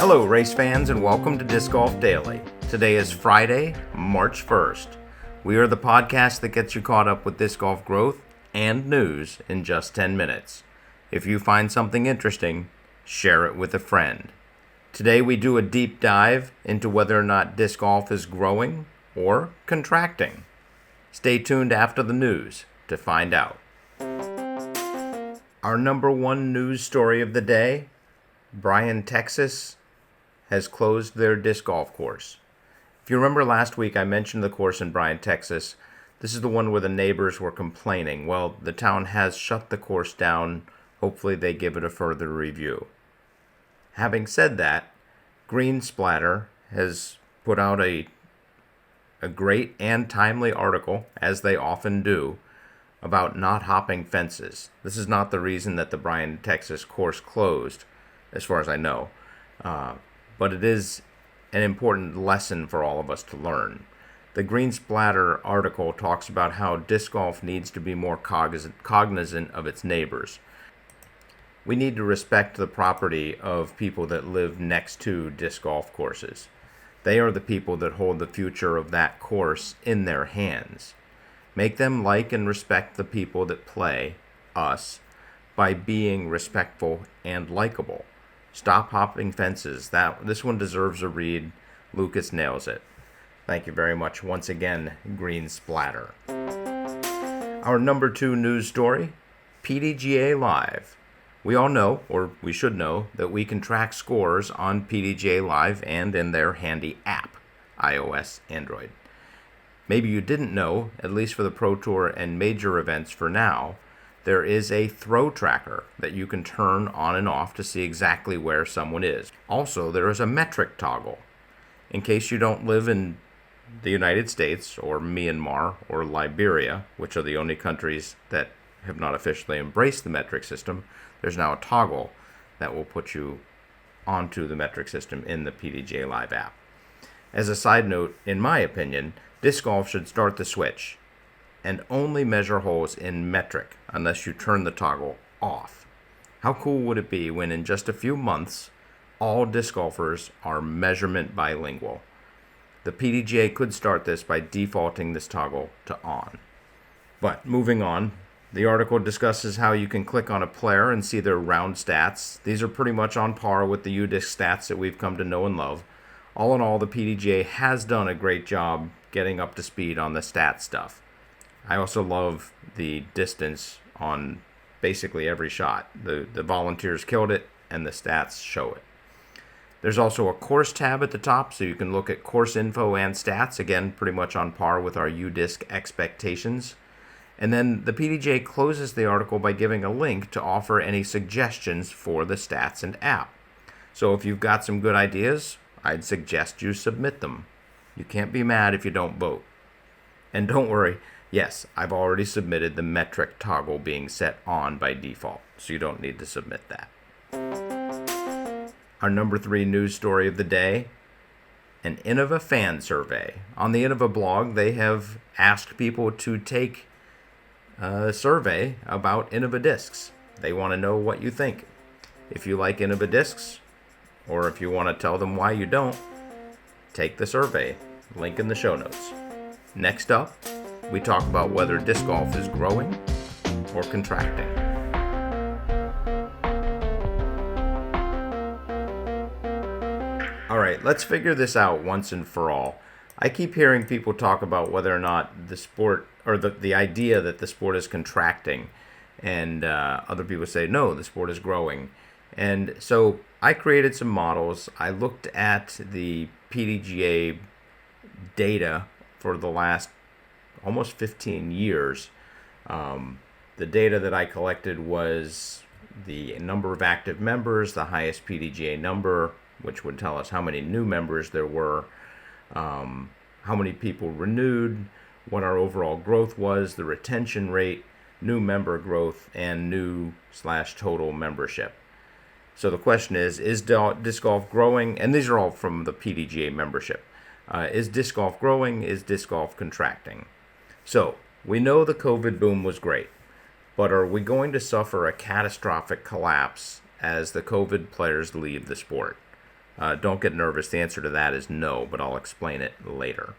Hello, race fans, and welcome to Disc Golf Daily. Today is Friday, March 1st. We are the podcast that gets you caught up with disc golf growth and news in just 10 minutes. If you find something interesting, share it with a friend. Today we do a deep dive into whether or not disc golf is growing or contracting. Stay tuned after the news to find out. Our number one news story of the day, Bryan, Texas, has closed their disc golf course. If you remember last week, I mentioned the course in Bryan, Texas. This is the one where the neighbors were complaining. Well, the town has shut the course down. Hopefully they give it a further review. Having said that, Splatter has put out a great and timely article, as they often do, about not hopping fences. This is not the reason that the Bryan, Texas course closed, as far as I know. But it is an important lesson for all of us to learn. The Splatter article talks about how disc golf needs to be more cognizant of its neighbors. We need to respect the property of people that live next to disc golf courses. They are the people that hold the future of that course in their hands. Make them like and respect the people that play, us, by being respectful and likable. Stop hopping fences. This one deserves a read. Lucas nails it. Thank you very much once again, Splatter. Our number two news story, Pdga Live. We all know, or we should know, that we can track scores on Pdga Live and in their handy app, iOS, Android. Maybe you didn't know, at least for the Pro Tour and major events for now, there is a throw tracker that you can turn on and off to see exactly where someone is. Also, there is a metric toggle. In case you don't live in the United States or Myanmar or Liberia, which are the only countries that have not officially embraced the metric system, there's now a toggle that will put you onto the metric system in the Pdga Live app. As a side note, in my opinion, disc golf should start the switch and only measure holes in metric unless you turn the toggle off. How cool would it be when in just a few months, all disc golfers are measurement bilingual? The Pdga could start this by defaulting this toggle to on. But moving on, the article discusses how you can click on a player and see their round stats. These are pretty much on par with the UDisc stats that we've come to know and love. All in all, the Pdga has done a great job getting up to speed on the stat stuff. I also love the distance on basically every shot. The volunteers killed it, and the stats show it. There's also a course tab at the top, so you can look at course info and stats, again, pretty much on par with our UDisc expectations. And then the Pdga closes the article by giving a link to offer any suggestions for the stats and app. So if you've got some good ideas, I'd suggest you submit them. You can't be mad if you don't vote. And don't worry, yes, I've already submitted the metric toggle being set on by default, so you don't need to submit that. Our number three news story of the day, an Innova Fan Survey. On the Innova blog, they have asked people to take a survey about Innova discs. They want to know what you think. If you like Innova discs, or if you want to tell them why you don't, take the survey. Link in the show notes. Next up, we talk about whether disc golf is growing or contracting. All right, let's figure this out once and for all. I keep hearing people talk about whether or not the sport, or the idea that the sport is contracting, and other people say, no, the sport is growing. And so I created some models. I looked at the Pdga data for the last almost 15 years. The data that I collected was the number of active members, the highest Pdga number, which would tell us how many new members there were, how many people renewed, what our overall growth was, the retention rate, new member growth, and new/total membership. So the question is disc golf growing? And these are all from the Pdga membership. Is disc golf growing? Is disc golf contracting? So we know the COVID boom was great, but are we going to suffer a catastrophic collapse as the COVID players leave the sport? Don't get nervous. The answer to that is no, but I'll explain it later.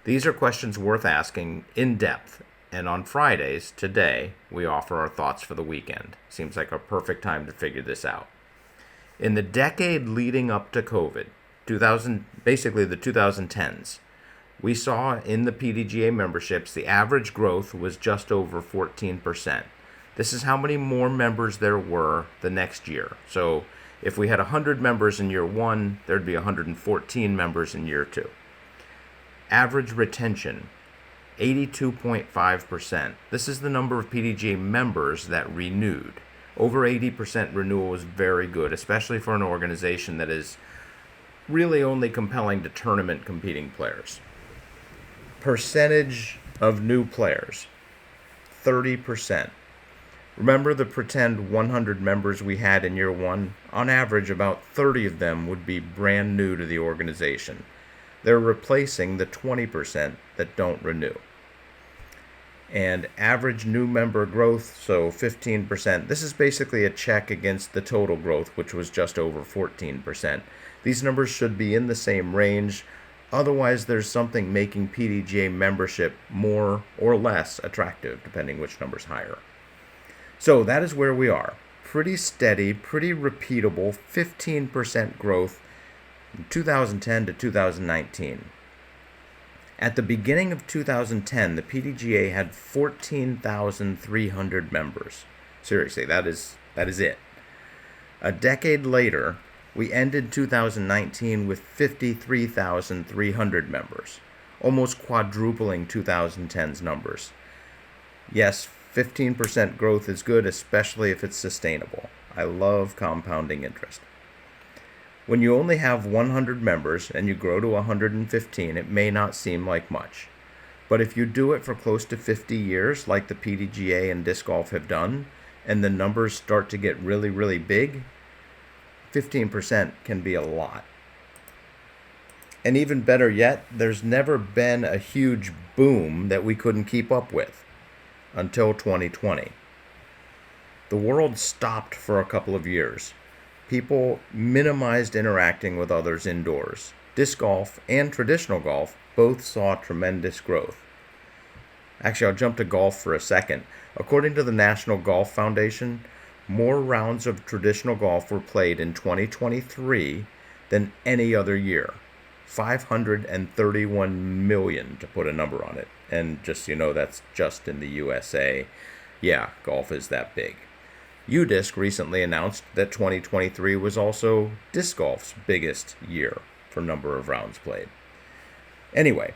These are questions worth asking in depth. And on Fridays, today, we offer our thoughts for the weekend. Seems like a perfect time to figure this out. In the decade leading up to COVID, basically the 2010s, we saw in the Pdga memberships, the average growth was just over 14%. This is how many more members there were the next year. So if we had 100 members in year one, there'd be 114 members in year two. Average retention, 82.5%. This is the number of Pdga members that renewed. Over 80% renewal is very good, especially for an organization that is really only compelling to tournament competing players. Percentage of new players, 30%. Remember the pretend 100 members we had in year one? On average, about 30 of them would be brand new to the organization. They're replacing the 20% that don't renew. And average new member growth, so 15%. This is basically a check against the total growth, which was just over 14%. These numbers should be in the same range. Otherwise, there's something making Pdga membership more or less attractive, depending which number's higher. So that is where we are. Pretty steady, pretty repeatable, 15% growth from 2010 to 2019. At the beginning of 2010, the Pdga had 14,300 members. Seriously, that is it. A decade later, we ended 2019 with 53,300 members, almost quadrupling 2010's numbers. Yes, 15% growth is good, especially if it's sustainable. I love compounding interest. When you only have 100 members and you grow to 115, it may not seem like much. But if you do it for close to 50 years, like the Pdga and disc golf have done, and the numbers start to get really, really big, 15% can be a lot. And even better yet, there's never been a huge boom that we couldn't keep up with until 2020. The world stopped for a couple of years. People minimized interacting with others indoors. Disc golf and traditional golf both saw tremendous growth. Actually, I'll jump to golf for a second. According to the National Golf Foundation, more rounds of traditional golf were played in 2023 than any other year. 531 million, to put a number on it. And just so you know, that's just in the USA. Yeah, golf is that big. UDisc recently announced that 2023 was also disc golf's biggest year for number of rounds played. Anyway,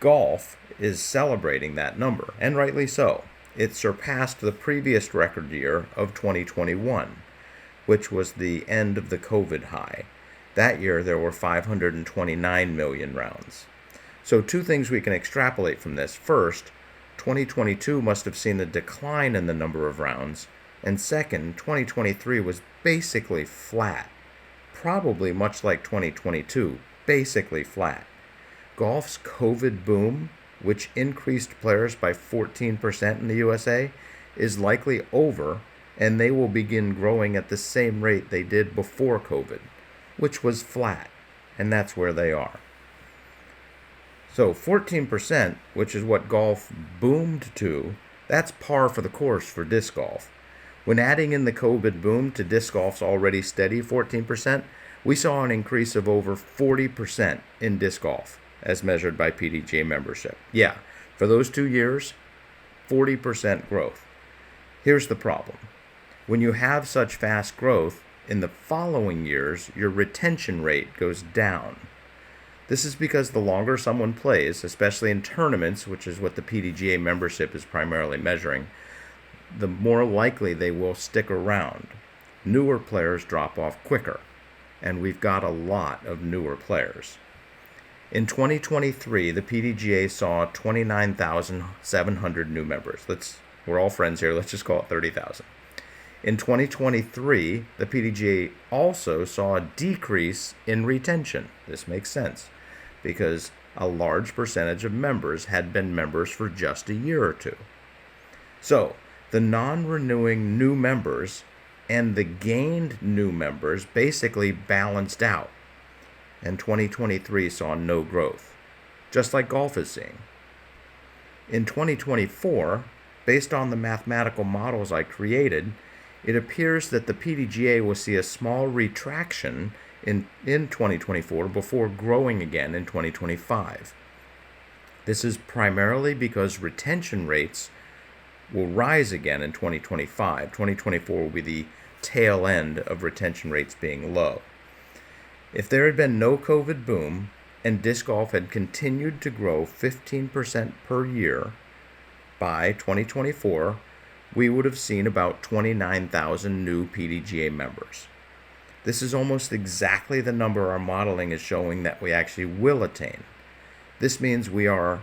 golf is celebrating that number, and rightly so. It surpassed the previous record year of 2021, which was the end of the COVID high. That year, there were 529 million rounds. So two things we can extrapolate from this. First, 2022 must have seen a decline in the number of rounds. And second, 2023 was basically flat. Probably much like 2022, basically flat. Golf's COVID boom, which increased players by 14% in the USA, is likely over, and they will begin growing at the same rate they did before COVID, which was flat, and that's where they are. So 14%, which is what golf boomed to, that's par for the course for disc golf. When adding in the COVID boom to disc golf's already steady 14%, we saw an increase of over 40% in disc golf, as measured by Pdga membership. Yeah, for those 2 years, 40% growth. Here's the problem. When you have such fast growth, in the following years, your retention rate goes down. This is because the longer someone plays, especially in tournaments, which is what the Pdga membership is primarily measuring, the more likely they will stick around. Newer players drop off quicker, and we've got a lot of newer players. In 2023, the Pdga saw 29,700 new members. We're all friends here, let's just call it 30,000. In 2023, the Pdga also saw a decrease in retention. This makes sense, because a large percentage of members had been members for just a year or two. So, the non-renewing new members and the gained new members basically balanced out, and 2023 saw no growth, just like golf is seeing. In 2024, based on the mathematical models I created, it appears that the Pdga will see a small retraction in 2024 before growing again in 2025. This is primarily because retention rates will rise again in 2025. 2024 will be the tail end of retention rates being low. If there had been no COVID boom and disc golf had continued to grow 15% per year by 2024, we would have seen about 29,000 new Pdga members. This is almost exactly the number our modeling is showing that we actually will attain. This means we are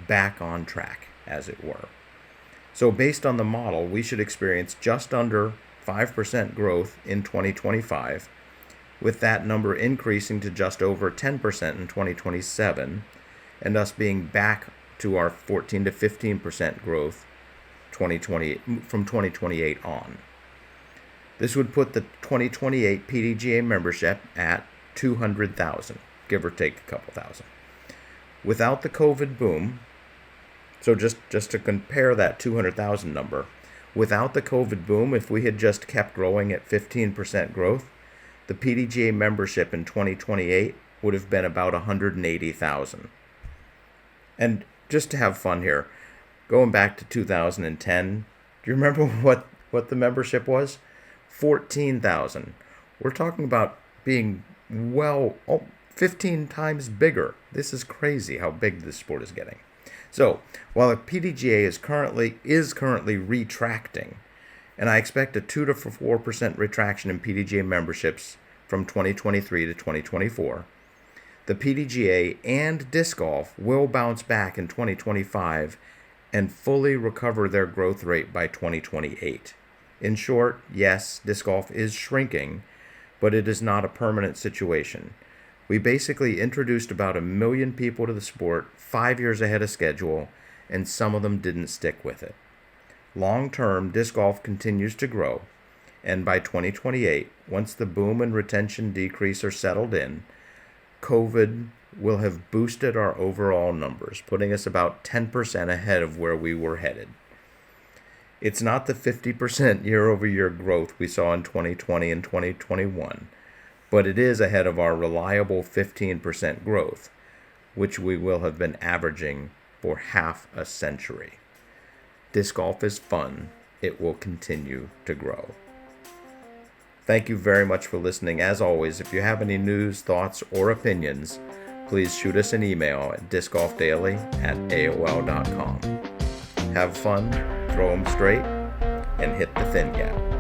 back on track, as it were. So based on the model, we should experience just under 5% growth in 2025, with that number increasing to just over 10% in 2027, and us being back to our 14 to 15% growth from 2028 on. This would put the 2028 Pdga membership at 200,000, give or take a couple thousand. Without the COVID boom, so just to compare that 200,000 number, without the COVID boom, if we had just kept growing at 15% growth, the Pdga membership in 2028 would have been about 180,000. And just to have fun here, going back to 2010, do you remember what the membership was? 14,000. We're talking about being 15 times bigger. This is crazy how big this sport is getting. So while the Pdga is currently retracting, and I expect a 2 to 4% retraction in Pdga memberships from 2023 to 2024, the Pdga and disc golf will bounce back in 2025 and fully recover their growth rate by 2028. In short, yes, disc golf is shrinking, but it is not a permanent situation. We basically introduced about 1 million people to the sport 5 years ahead of schedule, and some of them didn't stick with it. Long term, disc golf continues to grow, and by 2028, once the boom and retention decrease are settled in, COVID will have boosted our overall numbers, putting us about 10% ahead of where we were headed. It's not the 50% year-over-year growth we saw in 2020 and 2021, but it is ahead of our reliable 15% growth, which we will have been averaging for half a century. Disc golf is fun. It will continue to grow. Thank you very much for listening. As always, if you have any news, thoughts, or opinions, please shoot us an email at discgolfdaily@aol.com. Have fun, throw them straight, and hit the thin gap.